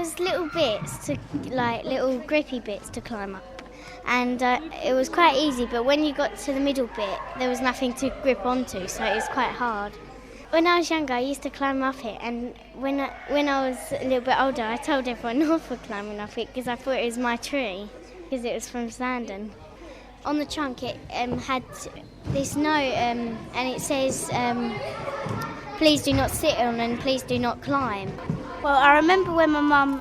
was little bits, little grippy bits to climb up. And it was quite easy, but when you got to the middle bit, there was nothing to grip onto, so it was quite hard. When I was younger, I used to climb up it, and when I was a little bit older, I told everyone off for climbing up it because I thought it was my tree, because it was from Sandon. On the trunk, it had this note, and it says, please do not sit on and please do not climb. Well, I remember when my mum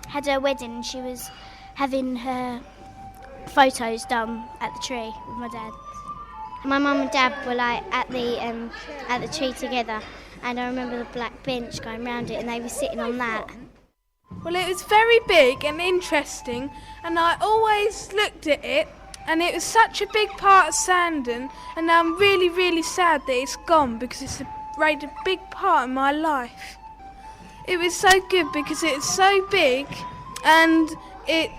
had her wedding and she was having her photos done at the tree with my dad. My mum and dad were at the tree together, and I remember the black bench going round it, and they were sitting on that. Well, it was very big and interesting, and I always looked at it, and it was such a big part of Sandon, and now I'm really, really sad that it's gone because it's played a big part in my life. It was so good because it was so big, and it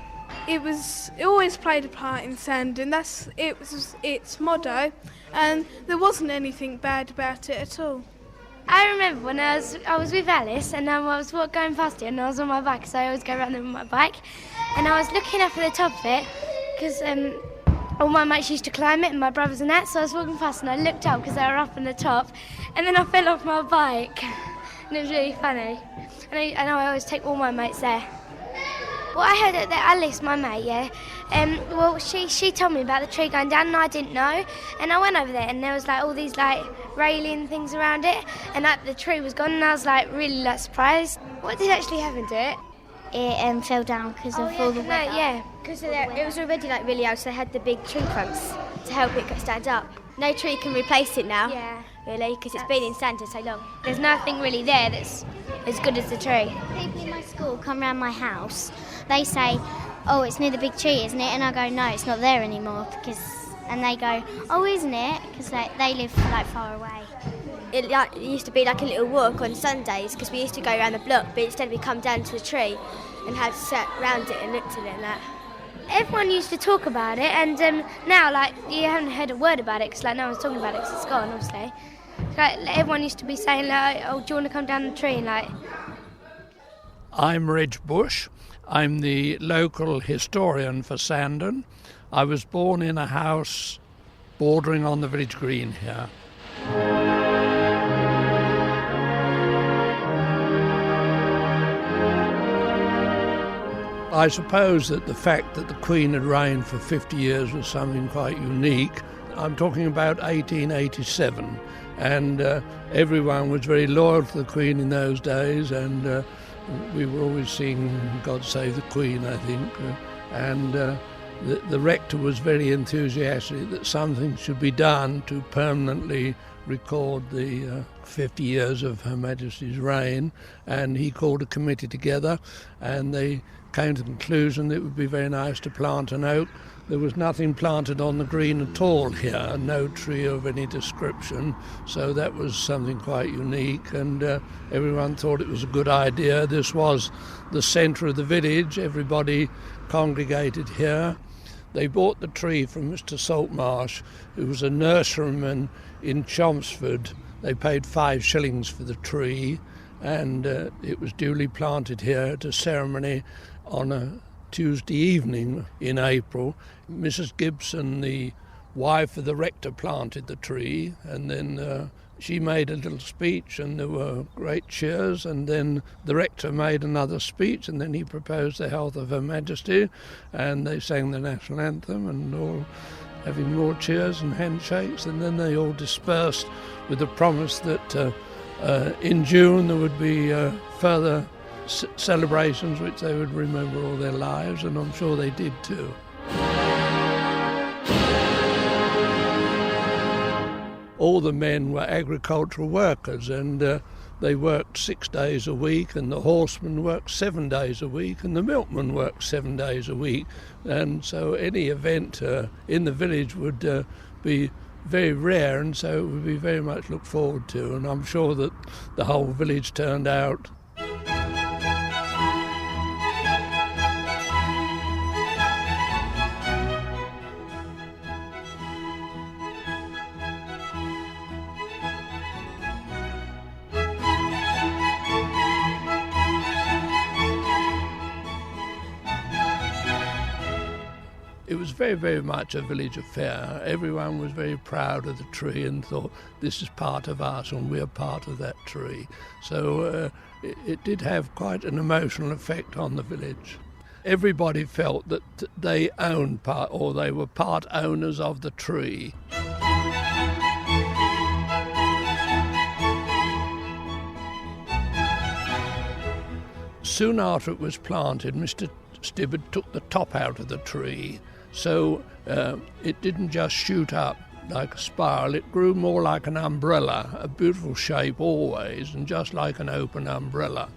always played a part in Sandon. It was its motto, and there wasn't anything bad about it at all. I remember when I was with Alice, and I was going past it, and I was on my bike, so I always go around there with my bike, and I was looking up at the top of it because all my mates used to climb it, and my brothers and that, so I was walking past and I looked up because they were up on the top, and then I fell off my bike, and it was really funny. And I always take all my mates there. Well, I heard that Alice, my mate, she told me about the tree going down, and I didn't know, and I went over there, and there was all these railing things around it, and the tree was gone, and I was really surprised. What did actually happen to it? It fell down because of all the weather. Yeah, because it was already really old, so they had the big tree trunks to help it stand up. No tree can replace it now, really, because it's been in Sandon so long. There's nothing really there that's as good as the tree. People in my school come round my house. They say, "Oh, it's near the big tree, isn't it?" And I go, "No, it's not there anymore." And they go, "Oh, isn't it?" Because they live far away. It used to be a little walk on Sundays because we used to go around the block, but instead we come down to the tree and had sat round it and looked at it and that. Everyone used to talk about it, and now you haven't heard a word about it because no one's talking about it because it's gone, obviously. Everyone used to be saying, "Oh, do you want to come down the tree?" I'm Reg Bush. I'm the local historian for Sandon. I was born in a house bordering on the village green here. I suppose that the fact that the Queen had reigned for 50 years was something quite unique. I'm talking about 1887, and everyone was very loyal to the Queen in those days, and we were always singing "God Save the Queen," I think, and the rector was very enthusiastic that something should be done to permanently record the 50 years of Her Majesty's reign, and he called a committee together, and they came to the conclusion that it would be very nice to plant an oak. There was nothing planted on the green at all here, no tree of any description, so that was something quite unique, and everyone thought it was a good idea. This was the centre of the village, everybody congregated here. They bought the tree from Mr. Saltmarsh, who was a nurseryman in Chelmsford. They paid 5 shillings for the tree, and it was duly planted here at a ceremony on a Tuesday evening in April. Mrs. Gibson, the wife of the rector, planted the tree, and then she made a little speech, and there were great cheers, and then the rector made another speech, and then he proposed the health of Her Majesty, and they sang the national anthem, and all having more cheers and handshakes, and then they all dispersed with the promise that in June there would be further celebrations which they would remember all their lives, and I'm sure they did too. All the men were agricultural workers, and they worked 6 days a week, and the horsemen worked 7 days a week, and the milkmen worked 7 days a week, and so any event in the village would be very rare, and so it would be very much looked forward to, and I'm sure that the whole village turned out. very, very much a village affair. Everyone was very proud of the tree and thought, this is part of us and we're part of that tree. So it did have quite an emotional effect on the village. Everybody felt that they owned part, or they were part owners of the tree. Soon after it was planted, Mr. Stibbard took the top out of the tree, so it didn't just shoot up like a spiral, it grew more like an umbrella, a beautiful shape always, and just like an open umbrella.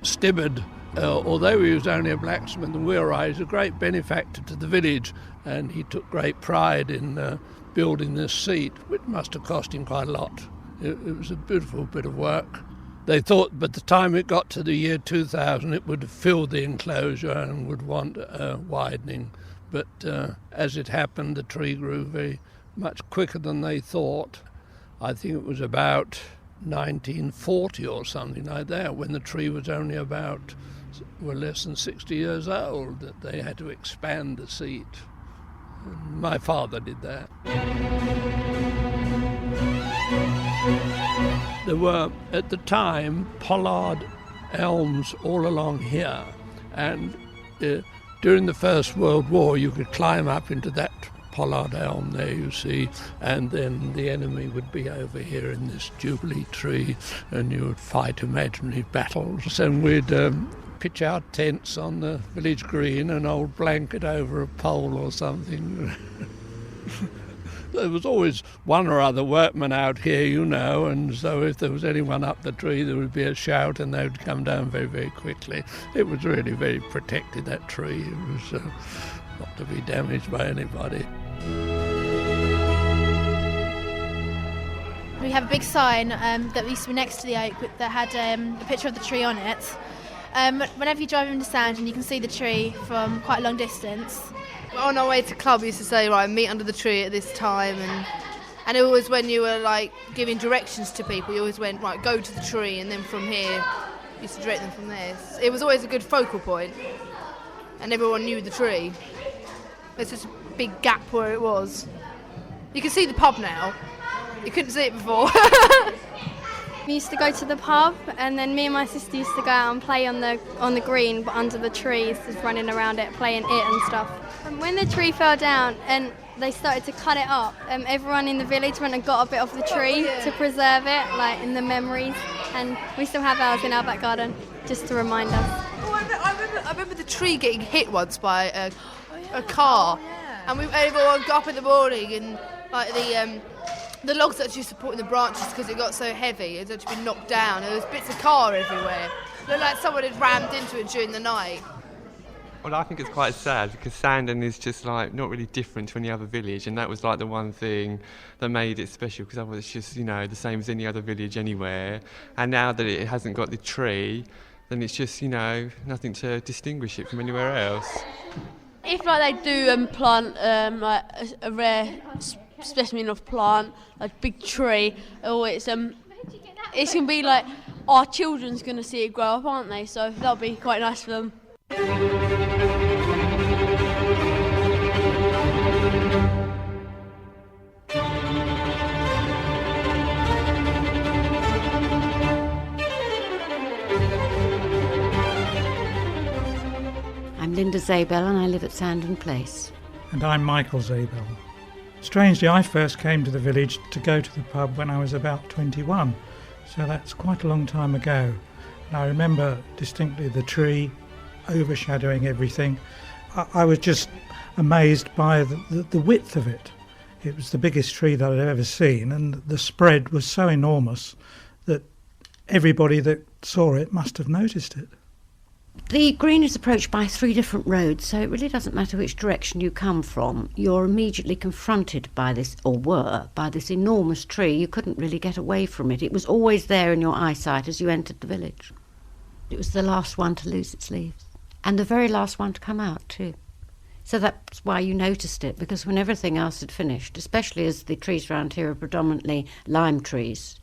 Stibbard, although he was only a blacksmith and wheelwright, he's a great benefactor to the village, and he took great pride in building this seat, which must have cost him quite a lot. It was a beautiful bit of work. They thought by the time it got to the year 2000 it would have filled the enclosure and would want widening. But as it happened, the tree grew very much quicker than they thought. I think it was about 1940 or something like that, when the tree was only about, less than 60 years old, that they had to expand the seat. And my father did that. There were, at the time, pollard elms all along here, and during the First World War you could climb up into that pollard elm there, you see, and then the enemy would be over here in this Jubilee tree, and you would fight imaginary battles, and we'd pitch our tents on the village green, an old blanket over a pole or something. There was always one or other workman out here, you know, and so if there was anyone up the tree there would be a shout and they would come down very, very quickly. It was really very protected, that tree. It was not to be damaged by anybody. We have a big sign that used to be next to the oak that had a picture of the tree on it. Whenever you drive into Sandon, you can see the tree from quite a long distance. On our way to club, we used to say, right, meet under the tree at this time, and it was when you were like giving directions to people, you always went, right, go to the tree, and then from here, you used to direct them from there. It was always a good focal point, and everyone knew the tree. There's just a big gap where it was. You can see the pub now. You couldn't see it before. We used to go to the pub, and then me and my sister used to go out and play on the green, but under the trees, just running around it, playing it and stuff. And when the tree fell down and they started to cut it up, everyone in the village went and got a bit of the tree to preserve it, like in the memories. And we still have ours in our back garden, just to remind us. Oh, I remember the tree getting hit once by a car, and everyone got up in the morning, and like the logs that used to put in the branches, because it got so heavy, it had actually been knocked down. There was bits of car everywhere. It looked like someone had rammed into it during the night. Well, I think it's quite sad because Sandon is just like not really different to any other village, and that was like the one thing that made it special, because otherwise it's just, you know, the same as any other village anywhere. And now that it hasn't got the tree, then it's just, you know, nothing to distinguish it from anywhere else. If like they do plant like a rare specimen of plant, like big tree, or it's going to be like our children's going to see it grow up, aren't they? So that'll be quite nice for them. I'm Linda Zabel and I live at Sandon Place. And I'm Michael Zabel. Strangely, I first came to the village to go to the pub when I was about 21, so that's quite a long time ago. And I remember distinctly the tree overshadowing everything. I was just amazed by the width of it. It was the biggest tree that I'd ever seen, and the spread was so enormous that everybody that saw it must have noticed it. The green is approached by 3 different roads, so it really doesn't matter which direction you come from. You're immediately confronted by this, or were, by this enormous tree. You couldn't really get away from it. It was always there in your eyesight as you entered the village. It was the last one to lose its leaves, and the very last one to come out too. So that's why you noticed it, because when everything else had finished, especially as the trees around here are predominantly lime trees,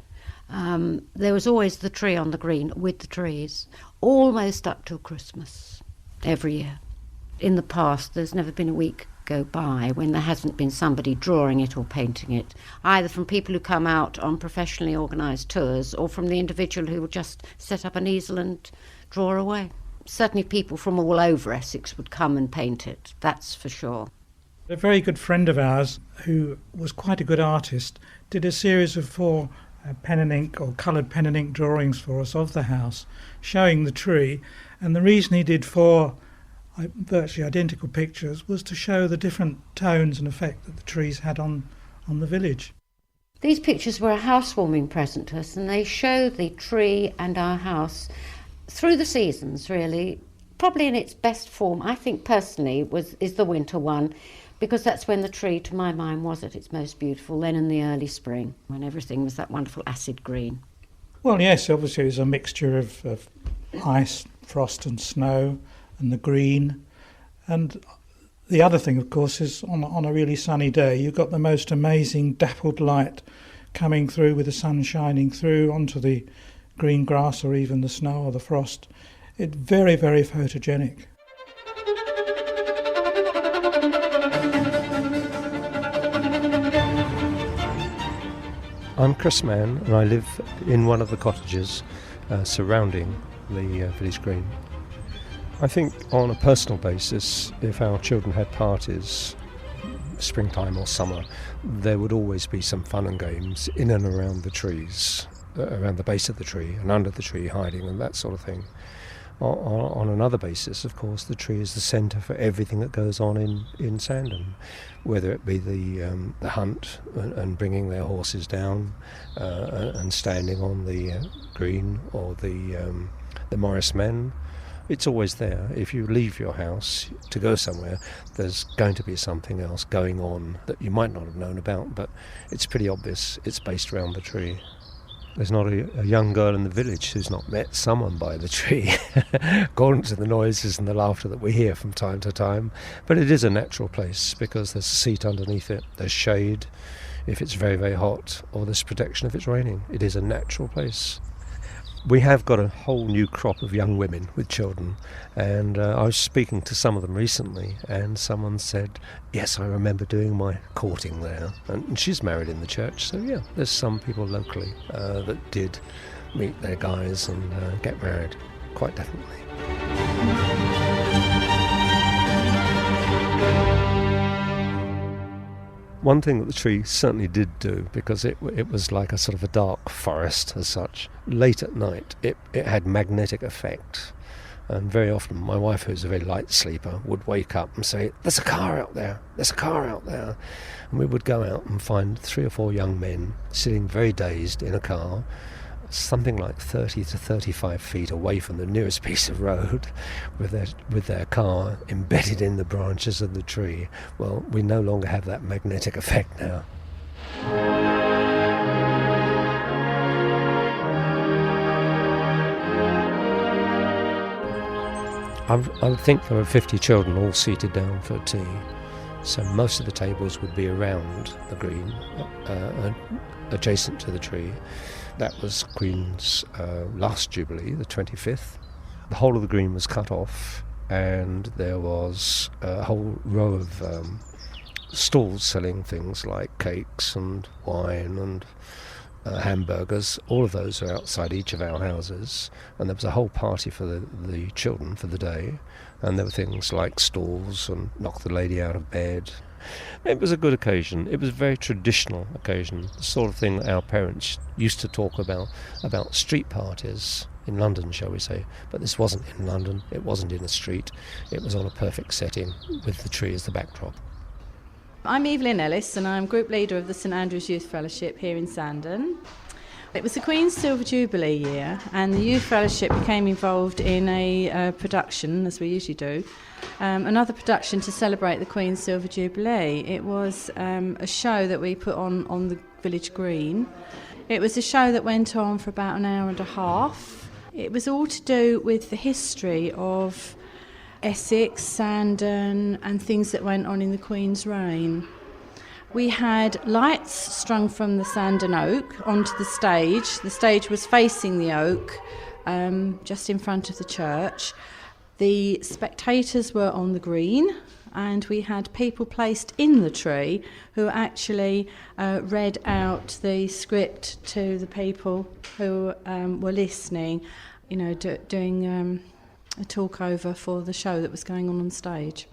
there was always the tree on the green with the trees, almost up till Christmas, every year. In the past, there's never been a week go by when there hasn't been somebody drawing it or painting it, either from people who come out on professionally organised tours or from the individual who will just set up an easel and draw away. Certainly people from all over Essex would come and paint it, that's for sure. A very good friend of ours, who was quite a good artist, did a series of 4 pen and ink or coloured pen and ink drawings for us of the house, showing the tree. And the reason he did 4 virtually identical pictures was to show the different tones and effect that the trees had on the village. These pictures were a housewarming present to us, and they show the tree and our house through the seasons, really. Probably in its best form, I think personally, is the winter one, because that's when the tree, to my mind, was at its most beautiful, then in the early spring, when everything was that wonderful acid green. Well, yes, obviously it was a mixture of ice, frost and snow, and the green. And the other thing, of course, is on a really sunny day, you've got the most amazing dappled light coming through with the sun shining through onto the green grass or even the snow or the frost. It's very, very photogenic. I'm Chris Mann, and I live in one of the cottages surrounding the village green. I think on a personal basis, if our children had parties, springtime or summer, there would always be some fun and games in and around the trees, around the base of the tree and under the tree, hiding and that sort of thing. On another basis, of course, the tree is the centre for everything that goes on in Sandon, whether it be the hunt and bringing their horses down and standing on the green, or the Morris men. It's always there. If you leave your house to go somewhere, there's going to be something else going on that you might not have known about, but it's pretty obvious it's based around the tree. There's not a young girl in the village who's not met someone by the tree, according to the noises and the laughter that we hear from time to time. But it is a natural place because there's a seat underneath it, there's shade if it's very, very hot, or there's protection if it's raining. It is a natural place. We have got a whole new crop of young women with children, and I was speaking to some of them recently, and someone said, yes, I remember doing my courting there, and she's married in the church, so yeah, there's some people locally that did meet their guys and get married, quite definitely. One thing that the tree certainly did do, because it was like a sort of a dark forest as such, late at night it had magnetic effect. And very often my wife, who's a very light sleeper, would wake up and say, there's a car out there, there's a car out there. And we would go out and find 3 or 4 young men sitting very dazed in a car, something like 30 to 35 feet away from the nearest piece of road, with their car embedded in the branches of the tree. Well, we no longer have that magnetic effect now. I would think there were 50 children all seated down for tea, so most of the tables would be around the green, adjacent to the tree. That was Queen's last Jubilee, the 25th. The whole of the green was cut off, and there was a whole row of stalls selling things like cakes and wine and hamburgers. All of those are outside each of our houses, and there was a whole party for the children for the day, and there were things like stalls and knock the lady out of bed. It was a good occasion. It was a very traditional occasion, the sort of thing that our parents used to talk about street parties in London, shall we say. But this wasn't in London, it wasn't in a street, it was on a perfect setting with the tree as the backdrop. I'm Evelyn Ellis, and I'm group leader of the St Andrew's Youth Fellowship here in Sandon. It was the Queen's Silver Jubilee year, and the Youth Fellowship became involved in a production, as we usually do, another production to celebrate the Queen's Silver Jubilee. It was a show that we put on the village green. It was a show that went on for about an hour and a half. It was all to do with the history of Essex, Sandon, and things that went on in the Queen's reign. We had lights strung from the Sandon Oak onto the stage. The stage was facing the oak, just in front of the church. The spectators were on the green, and we had people placed in the tree who actually read out the script to the people who were listening, you know, doing a talk over for the show that was going on stage.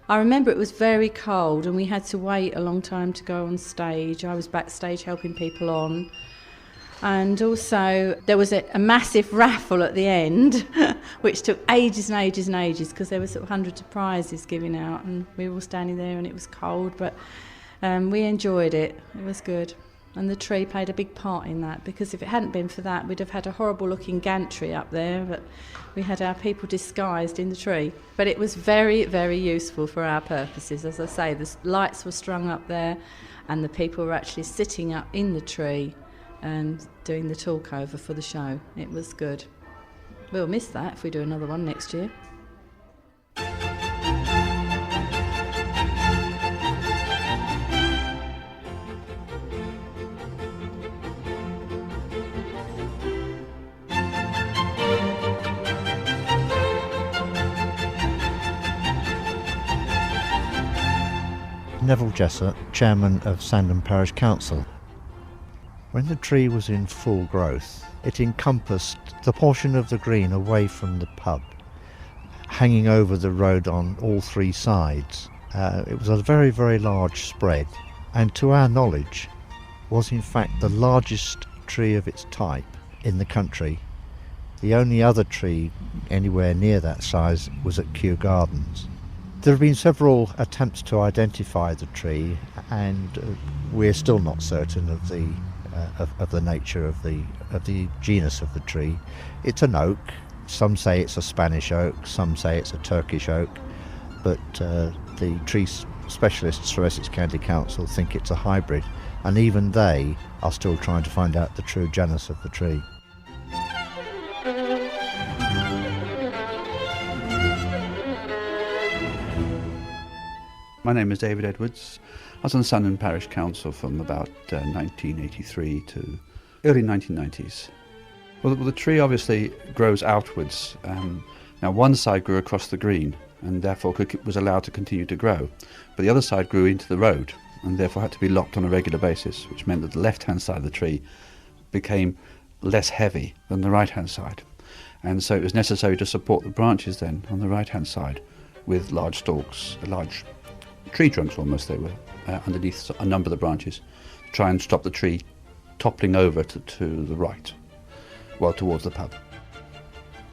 I remember it was very cold and we had to wait a long time to go on stage. I was backstage helping people on. And also there was a massive raffle at the end which took ages and ages and ages because there were sort of hundreds of prizes given out and we were all standing there and it was cold, but we enjoyed it. It was good. And the tree played a big part in that, because if it hadn't been for that we'd have had a horrible looking gantry up there, but we had our people disguised in the tree. But it was very, very useful for our purposes. As I say, the lights were strung up there and the people were actually sitting up in the tree and doing the talk over for the show. It was good. We'll miss that if we do another one next year. Neville Jesser, Chairman of Sandon Parish Council. When the tree was in full growth, it encompassed the portion of the green away from the pub, hanging over the road on all three sides. It was a very, very large spread, and to our knowledge was in fact the largest tree of its type in the country. The only other tree anywhere near that size was at Kew Gardens. There have been several attempts to identify the tree, and we're still not certain of the nature of the genus of the tree. It's an oak. Some say it's a Spanish oak, some say it's a Turkish oak, but the tree specialists for Essex County Council think it's a hybrid, and even they are still trying to find out the true genus of the tree. My name is David Edwards. I was on Sandon Parish Council from about 1983 to early 1990s. Well, the tree obviously grows outwards. Now one side grew across the green and therefore was allowed to continue to grow, but the other side grew into the road and therefore had to be lopped on a regular basis, which meant that the left-hand side of the tree became less heavy than the right-hand side. And so it was necessary to support the branches then on the right-hand side with large stalks, large tree trunks almost they were, underneath a number of the branches, to try and stop the tree toppling over to the right, well, towards the pub.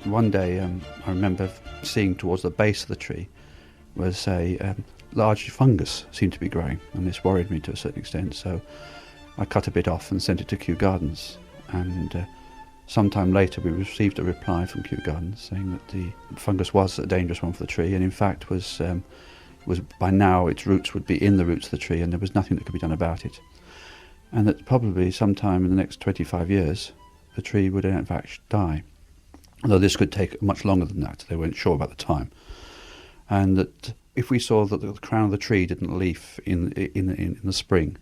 One day I remember seeing towards the base of the tree was a large fungus seemed to be growing, and this worried me to a certain extent, so I cut a bit off and sent it to Kew Gardens, and sometime later we received a reply from Kew Gardens saying that the fungus was a dangerous one for the tree, and in fact was by now its roots would be in the roots of the tree and there was nothing that could be done about it. And that probably sometime in the next 25 years the tree would in fact die. Although this could take much longer than that, they weren't sure about the time. And that if we saw that the crown of the tree didn't leaf in the spring,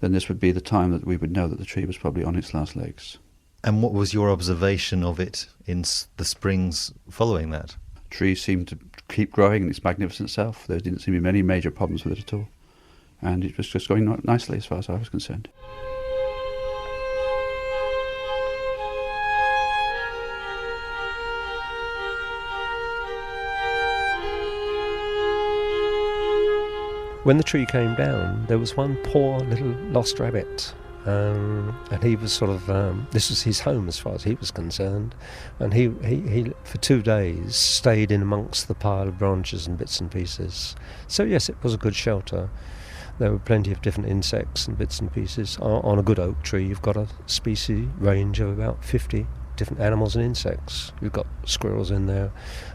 then this would be the time that we would know that the tree was probably on its last legs. And what was your observation of it in the springs following that? Trees seemed to keep growing in its magnificent self. There didn't seem to be any major problems with it at all. And it was just going nicely as far as I was concerned. When the tree came down, there was one poor little lost rabbit. And he was sort of, this was his home as far as he was concerned, and he for 2 days stayed in amongst the pile of branches and bits and pieces. So yes, it was a good shelter. There were plenty of different insects and bits and pieces. On a good oak tree you've got a species range of about 50 different animals and insects. You've got squirrels in there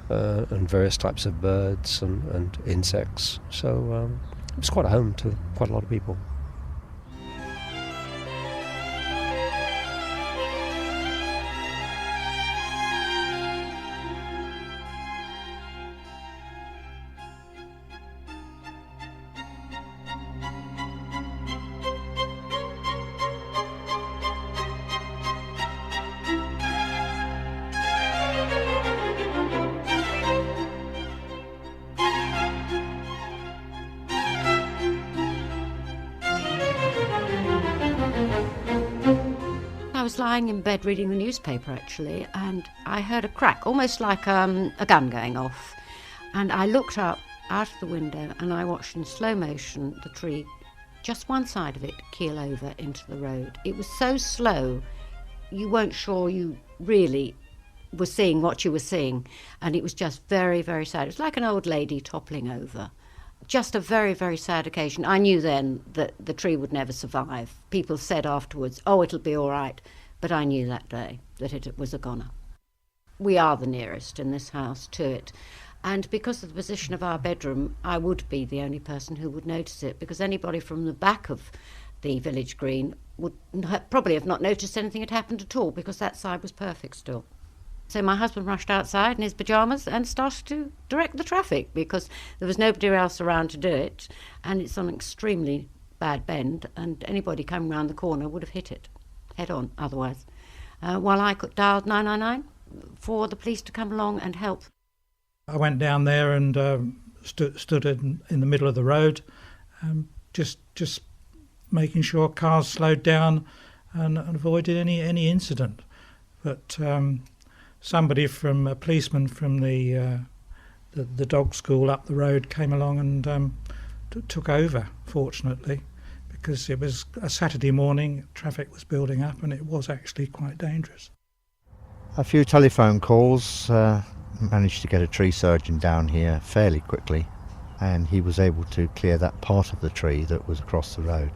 and various types of birds and insects. So it was quite a home to quite a lot of people. lying in bed reading the newspaper, actually, and I heard a crack, almost like a gun going off. And I looked up out of the window and I watched in slow motion the tree, just one side of it, keel over into the road. It was so slow, you weren't sure you really were seeing what you were seeing. And it was just very, very sad. It was like an old lady toppling over. Just a very, very sad occasion. I knew then that the tree would never survive. People said afterwards, oh, it'll be all right. But I knew that day that it was a goner. We are the nearest in this house to it. And because of the position of our bedroom, I would be the only person who would notice it, because anybody from the back of the village green would probably have not noticed anything had happened at all, because that side was perfect still. So my husband rushed outside in his pyjamas and started to direct the traffic, because there was nobody else around to do it, and it's on an extremely bad bend, and anybody coming round the corner would have hit it head on otherwise. While I dialed 999 for the police to come along and help. I went down there and stood in the middle of the road, just making sure cars slowed down and avoided any incident. But somebody a policeman from the dog school up the road came along and took over, fortunately, because it was a Saturday morning, traffic was building up and it was actually quite dangerous. A few telephone calls, managed to get a tree surgeon down here fairly quickly, and he was able to clear that part of the tree that was across the road.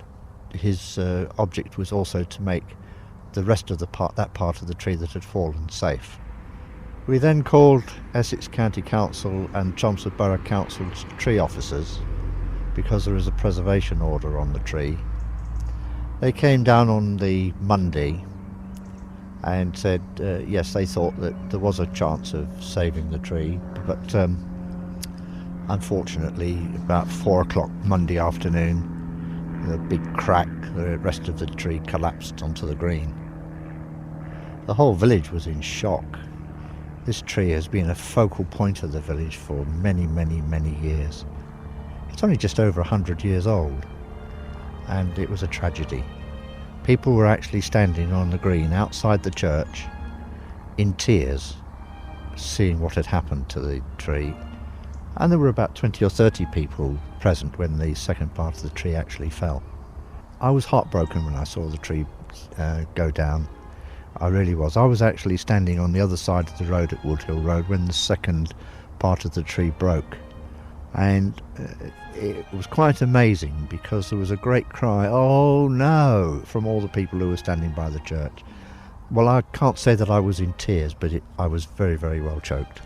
His object was also to make the rest of that part of the tree that had fallen safe. We then called Essex County Council and Chelmsford Borough Council's tree officers, because there is a preservation order on the tree. They came down on the Monday and said yes, they thought that there was a chance of saving the tree, but unfortunately about 4 o'clock Monday afternoon, the big crack, the rest of the tree collapsed onto the green. The whole village was in shock. This tree has been a focal point of the village for many, many, many years. It's only just over 100 years old, and it was a tragedy. People were actually standing on the green outside the church in tears, seeing what had happened to the tree. And there were about 20 or 30 people present when the second part of the tree actually fell. I was heartbroken when I saw the tree go down. I really was. I was actually standing on the other side of the road at Woodhill Road when the second part of the tree broke. And it was quite amazing, because there was a great cry, "Oh no," from all the people who were standing by the church. Well, I can't say that I was in tears, but I was very, very well choked.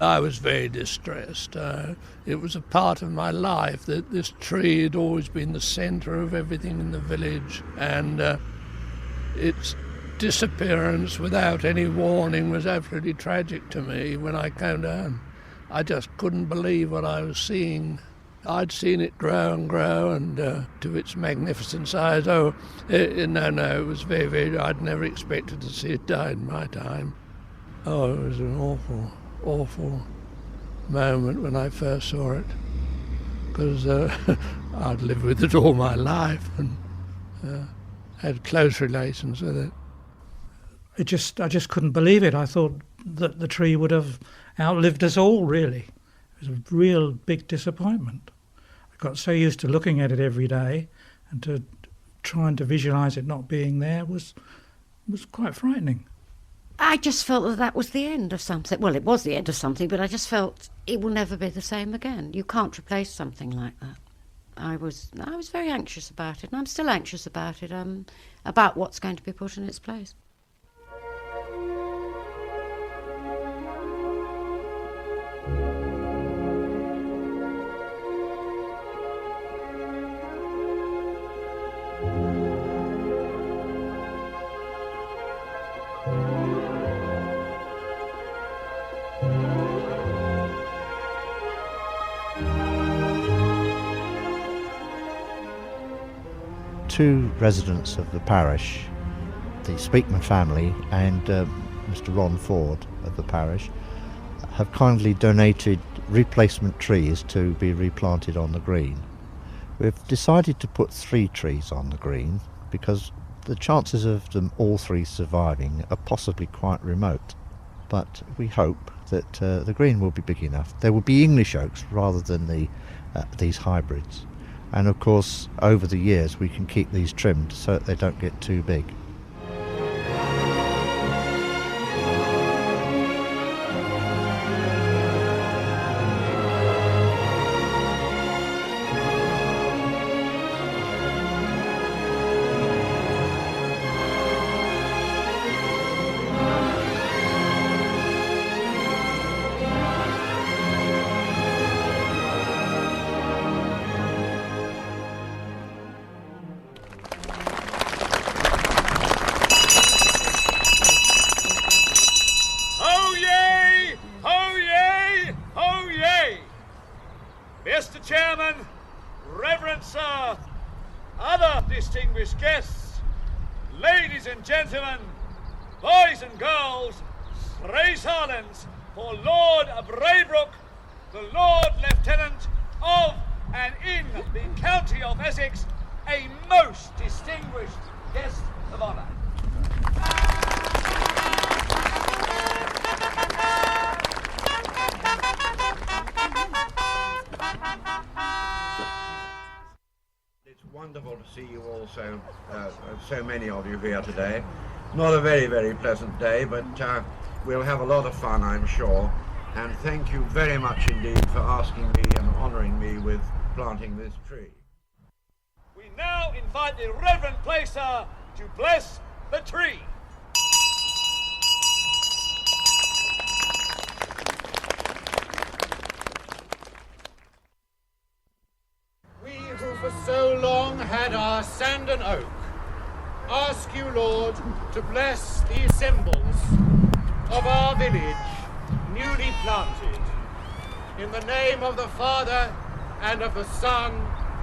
I was very distressed. It was a part of my life that this tree had always been the centre of everything in the village, and its disappearance without any warning was absolutely tragic to me. When I came down, I just couldn't believe what I was seeing. I'd seen it grow and grow, and to its magnificent size. No, it was very, very... I'd never expected to see it die in my time. Oh, it was an awful moment when I first saw it, because I'd lived with it all my life and had close relations with it. I just couldn't believe it. I thought that the tree would have outlived us all, really. It was a real big disappointment. I got so used to looking at it every day, and to trying to visualise it not being there was quite frightening. I just felt that was the end of something. Well, it was the end of something, but I just felt it will never be the same again. You can't replace something like that. I was very anxious about it, and I'm still anxious about it, about what's going to be put in its place. two residents of the parish, the Speakman family and Mr. Ron Ford of the parish, have kindly donated replacement trees to be replanted on the green. We've decided to put 3 trees on the green because the chances of them all 3 surviving are possibly quite remote. But we hope that the green will be big enough. There will be English oaks rather than these hybrids. And of course, over the years we can keep these trimmed so that they don't get too big. Mr. Chairman, Reverend Sir, other distinguished guests, ladies and gentlemen, boys and girls, pray silence for Lord Braybrook, the Lord Lieutenant of and in the County of Essex, a most distinguished guest of honour. It's wonderful to see you all so many of you here today. Not a very, very pleasant day, but we'll have a lot of fun, I'm sure. And thank you very much indeed for asking me and honouring me with planting this tree. We now invite the Reverend Placer to bless the tree. We who for so long had our Sandon Oak, ask you, Lord, to bless these symbols of our village, newly planted. In the name of the Father, and of the Son,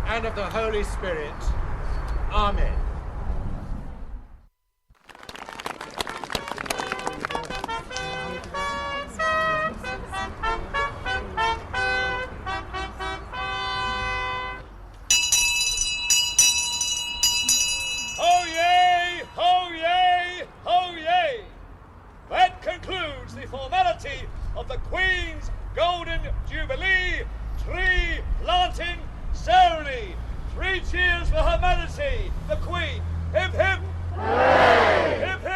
and of the Holy Spirit. Amen. Ho yay, ho yay, ho yay! That concludes the formality of the Queen's Golden Jubilee tree planting ceremony. 3 cheers for Her Majesty, the Queen. Hip hip! Hooray! Hip hip!